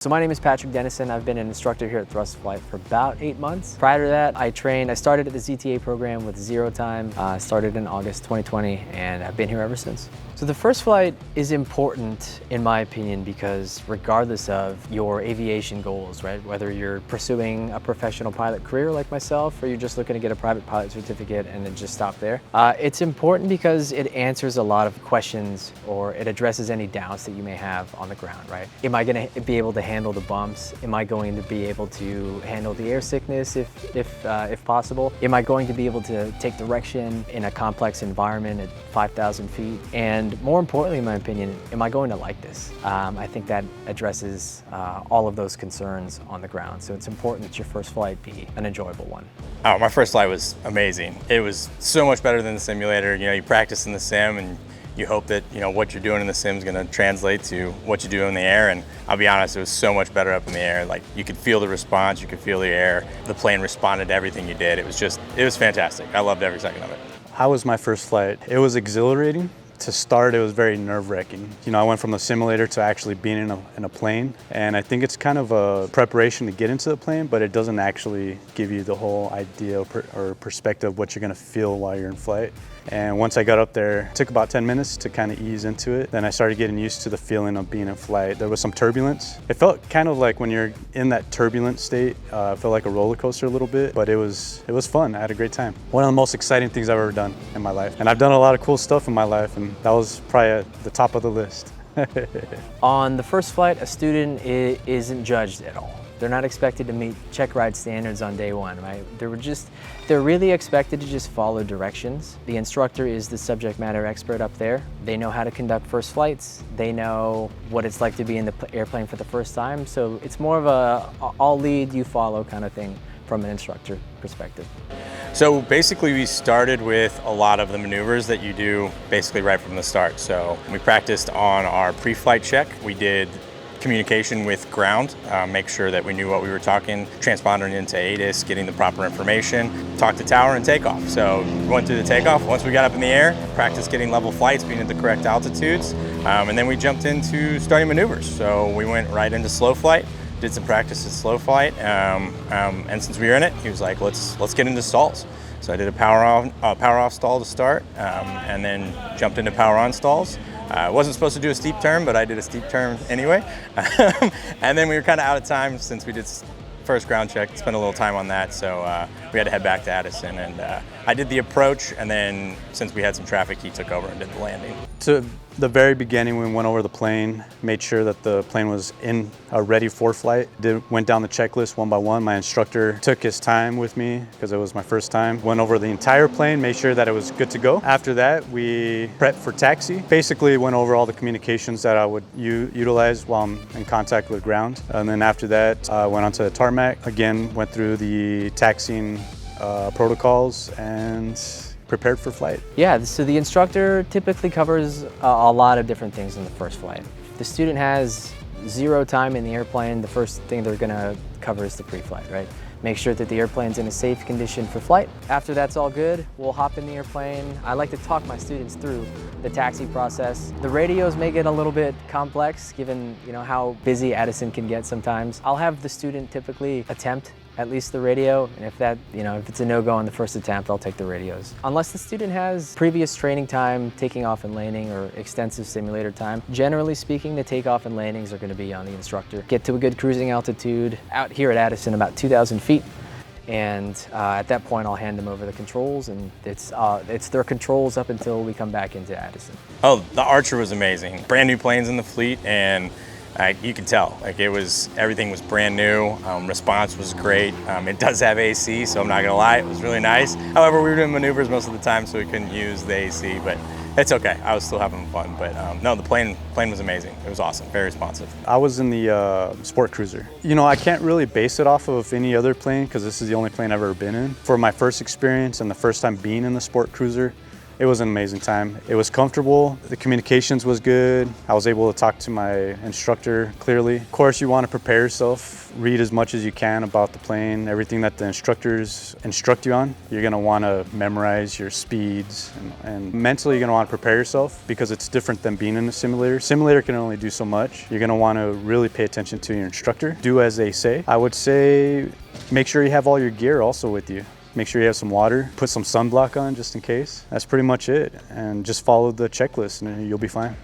So my name is Patrick Denison. I've been an instructor here at Thrust Flight for about 8 months. Prior to that, I started at the ZTA program with Zero Time. Started in August 2020, and I've been here ever since. So the first flight is important, in my opinion, because regardless of your aviation goals, right? Whether you're pursuing a professional pilot career like myself, or you're just looking to get a private pilot certificate and then just stop there, it's important because it answers a lot of questions, or it addresses any doubts that you may have on the ground, right? Am I going to be able to handle the bumps? Am I going to be able to handle the air sickness if possible? Am I going to be able to take direction in a complex environment at 5,000 feet? And more importantly, in my opinion, am I going to like this? I think that addresses all of those concerns on the ground. So it's important that your first flight be an enjoyable one. Oh, my first flight was amazing. It was so much better than the simulator. You know, you practice in the sim and you hope that, you know, what you're doing in the sim is going to translate to what you do in the air. And I'll be honest, it was so much better up in the air. Like, you could feel the response, you could feel the air. The plane responded to everything you did. It was fantastic. I loved every second of it. How was my first flight? It was exhilarating. To start, it was very nerve-wracking. You know, I went from the simulator to actually being in a plane, and I think it's kind of a preparation to get into the plane, but it doesn't actually give you the whole idea or perspective of what you're gonna feel while you're in flight. And once I got up there, it took about 10 minutes to kind of ease into it. Then I started getting used to the feeling of being in flight. There was some turbulence. It felt kind of like when you're in that turbulent state, it felt like a roller coaster a little bit, but it was fun. I had a great time. One of the most exciting things I've ever done in my life. And I've done a lot of cool stuff in my life, and that was probably at the top of the list. On the first flight, a student isn't judged at all. They're not expected to meet check ride standards on day one, right? They're really expected to just follow directions. The instructor is the subject matter expert up there. They know how to conduct first flights. They know what it's like to be in the airplane for the first time. So it's more of a I'll lead, you follow kind of thing from an instructor perspective. So basically we started with a lot of the maneuvers that you do basically right from the start. So we practiced on our pre-flight check. We did communication with ground, make sure that we knew what we were talking, transpondering into ADIS, getting the proper information, talk to tower and takeoff. So we went through the takeoff. Once we got up in the air, practiced getting level flights, being at the correct altitudes, and then we jumped into starting maneuvers. So we went right into slow flight, did some practice at slow flight, and since we were in it, he was like, let's get into stalls. So I did a power off stall to start, and then jumped into power on stalls. I wasn't supposed to do a steep turn, but I did a steep turn anyway. And then we were kind of out of time since we did first ground check, spent a little time on that, so we had to head back to Addison. And I did the approach, and then since we had some traffic, he took over and did the landing. To the very beginning, we went over the plane, made sure that the plane was ready for flight. Went down the checklist one by one. My instructor took his time with me because it was my first time. Went over the entire plane, made sure that it was good to go. After that, we prepped for taxi. Basically went over all the communications that I would utilize while I'm in contact with ground. And then after that, I went onto the tarmac. Again, went through the taxiing protocols and prepared for flight. Yeah, so the instructor typically covers a lot of different things in the first flight. If the student has zero time in the airplane, the first thing they're gonna cover is the pre-flight, right? Make sure that the airplane's in a safe condition for flight. After that's all good, we'll hop in the airplane. I like to talk my students through the taxi process. The radios may get a little bit complex given, you know, how busy Addison can get sometimes. I'll have the student typically attempt at least the radio, and if it's a no-go on the first attempt, I'll take the radios. Unless the student has previous training time, taking off and landing, or extensive simulator time, generally speaking, the takeoff and landings are gonna be on the instructor. Get to a good cruising altitude, out here at Addison, about 2,000 feet, and at that point, I'll hand them over the controls, and it's their controls up until we come back into Addison. Oh, the Archer was amazing. Brand new planes in the fleet, and you could tell, like, everything was brand new. Response was great. It does have AC, so I'm not gonna lie, it was really nice. However, we were doing maneuvers most of the time, so we couldn't use the AC, but it's okay. I was still having fun, but no, the plane was amazing. It was awesome, very responsive. I was in the sport cruiser. You know, I can't really base it off of any other plane because this is the only plane I've ever been in. For my first experience and the first time being in the sport cruiser, It was an amazing time. It was comfortable, the communications was good, I was able to talk to my instructor clearly. Of course, you want to prepare yourself, read as much as you can about the plane, everything that the instructors instruct you on. You're going to want to memorize your speeds, and mentally you're going to want to prepare yourself because it's different than being in a simulator. Simulator can only do so much. You're going to want to really pay attention to your instructor. Do as they say. I would say make sure you have all your gear also with you. Make sure you have some water, put some sunblock on just in case. That's pretty much it. And just follow the checklist and you'll be fine.